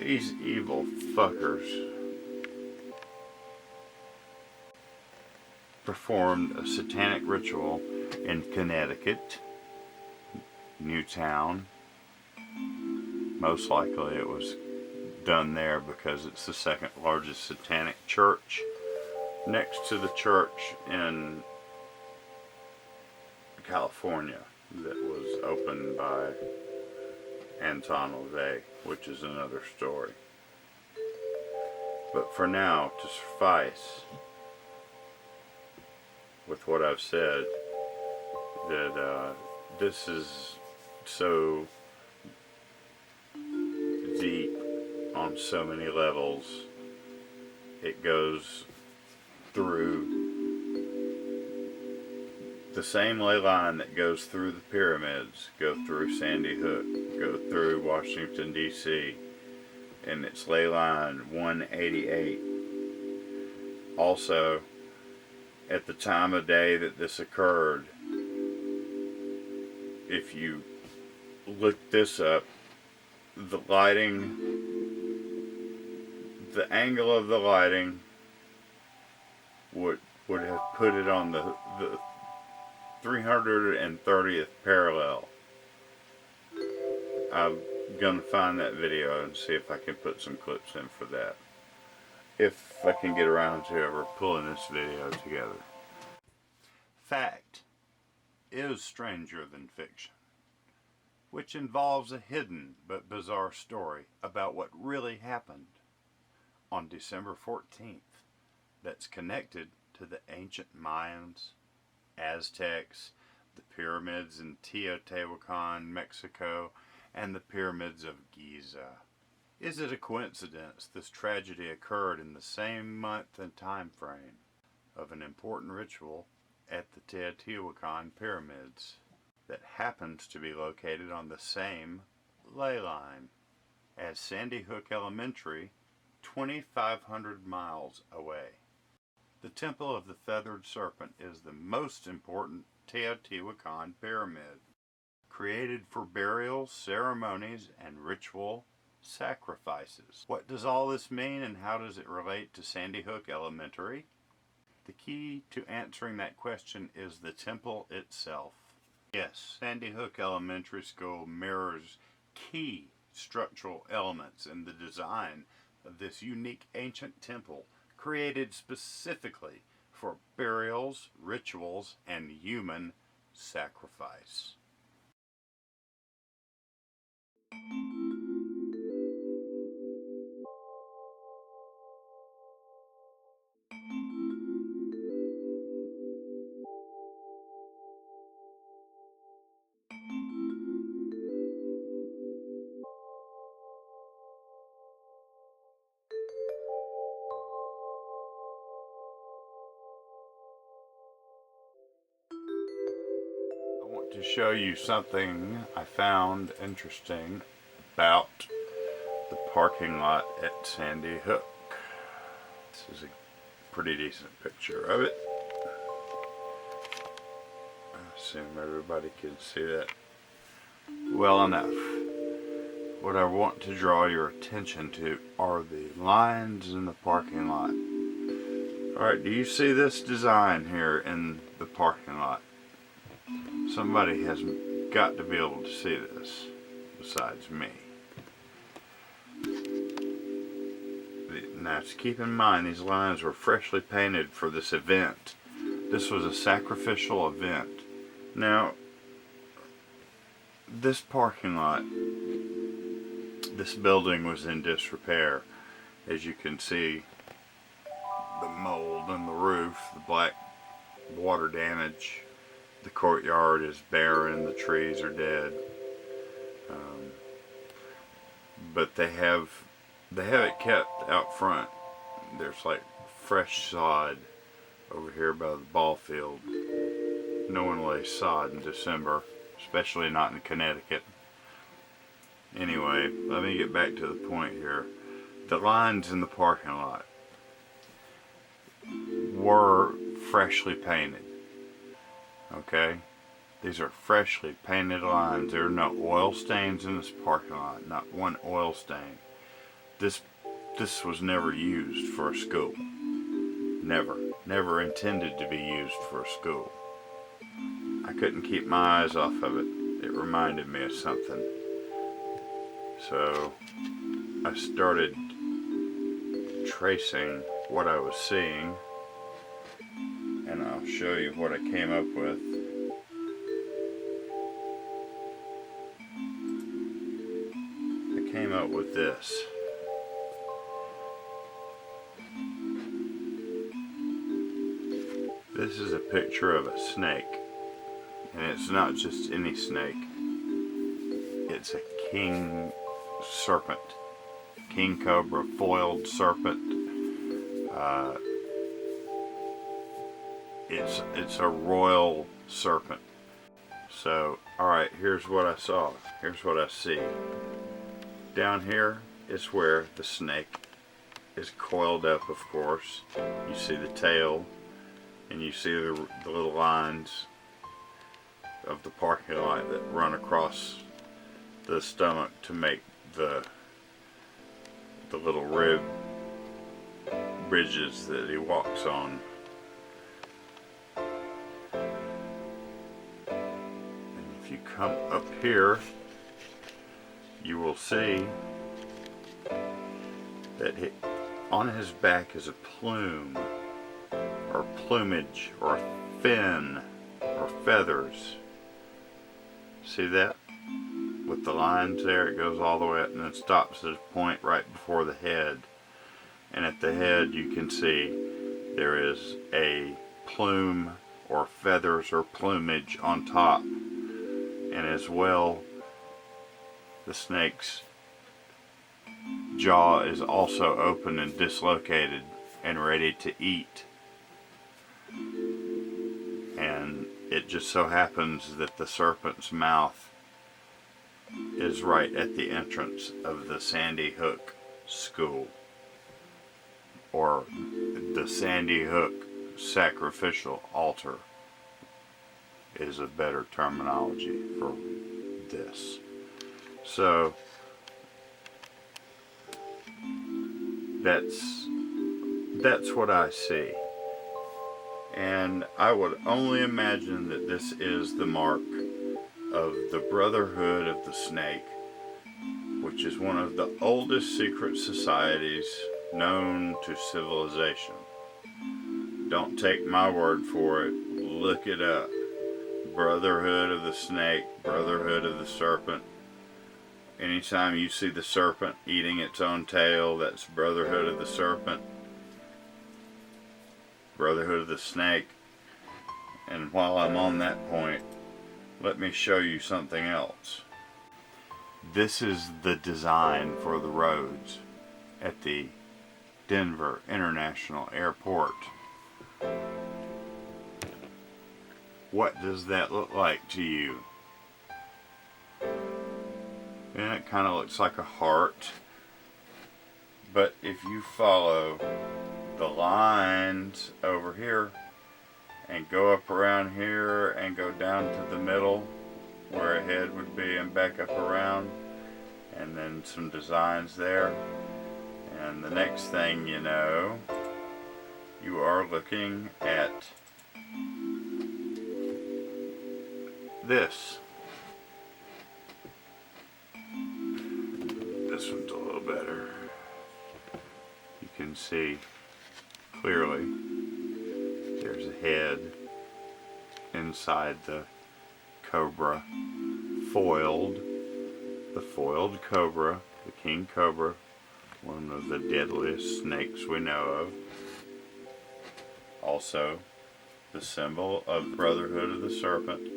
These evil fuckers performed a satanic ritual in Connecticut, Newtown. Most likely it was done there because it's the second largest satanic church, next to the church in California that was opened by Anton LaVey, which is another story. But for now, to suffice with what I've said, that this is so deep on so many levels. It goes through the same ley line that goes through the pyramids, go through Sandy Hook, go through Washington D.C., and it's ley line 188. Also, at the time of day that this occurred, if you look this up, the lighting, the angle of the lighting would have put it on the 330th parallel. I'm gonna find that video and see if I can put some clips in for that, if I can get around to ever pulling this video together. Fact is stranger than fiction, which involves a hidden but bizarre story about what really happened on December 14th that's connected to the ancient Mayans, Aztecs, the pyramids in Teotihuacan, Mexico, and the pyramids of Giza. Is it a coincidence this tragedy occurred in the same month and time frame of an important ritual at the Teotihuacan pyramids that happens to be located on the same ley line as Sandy Hook Elementary, 2,500 miles away? The Temple of the Feathered Serpent is the most important Teotihuacan pyramid, created for burials, ceremonies, and ritual sacrifices. What does all this mean, and how does it relate to Sandy Hook Elementary? The key to answering that question is the temple itself. Yes, Sandy Hook Elementary School mirrors key structural elements in the design of this unique ancient temple, created specifically for burials, rituals, and human sacrifice. To show you something I found interesting about the parking lot at Sandy Hook. This is a pretty decent picture of it. I assume everybody can see that well enough. What I want to draw your attention to are the lines in the parking lot. Alright, do you see this design here in the parking lot? Somebody has got to be able to see this besides me. Now, keep in mind, these lines were freshly painted for this event. This was a sacrificial event. Now, this parking lot, this building was in disrepair. As you can see, the mold in the roof, the black water damage. The courtyard is barren, the trees are dead, but they have it kept out front. There's like fresh sod over here by the ball field. No one lays sod in December, especially not in Connecticut. Anyway, let me get back to the point here. The lines in the parking lot were freshly painted. Okay, these are freshly painted lines. There are no oil stains in this parking lot, not one oil stain. this was never used for a school. Never intended to be used for a school. I couldn't keep my eyes off of it. It reminded me of something. So I started tracing what I was seeing, and I'll show you what I came up with. I came up with this. This is a picture of a snake, and it's not just any snake. It's a king serpent, king cobra, foiled serpent. It's a royal serpent. So, alright, here's what I saw. Here's what I see. Down here is where the snake is coiled up, of course. You see the tail, and you see the little lines of the parking lot that run across the stomach to make the little rib bridges that he walks on. And if you come up here, you will see that on his back is a plume, or plumage, or fin, or feathers. See that? With the lines there, it goes all the way up and then stops at a point right before the head. And at the head you can see there is a plume or feathers or plumage on top. And as well, the snake's jaw is also open and dislocated and ready to eat. And it just so happens that the serpent's mouth is right at the entrance of the Sandy Hook School, or the Sandy Hook sacrificial altar is a better terminology for this. So that's what I see. And I would only imagine that this is the mark of the Brotherhood of the Snake, which is one of the oldest secret societies known to civilization. Don't take my word for it. Look it up. Brotherhood of the Snake, Brotherhood of the Serpent. Anytime you see the serpent eating its own tail, that's Brotherhood of the Serpent. Brotherhood of the Snake. And while I'm on that point, let me show you something else. This is the design for the roads at the Denver International Airport. What does that look like to you? And it kind of looks like a heart. But if you follow the lines over here and go up around here and go down to the middle where a head would be and back up around, and then some designs there, and the next thing you know, you are looking at this. This one's a little better. You can see clearly there's a head inside the cobra, foiled. The foiled cobra, the king cobra, one of the deadliest snakes we know of. Also, the symbol of the Brotherhood of the Serpent.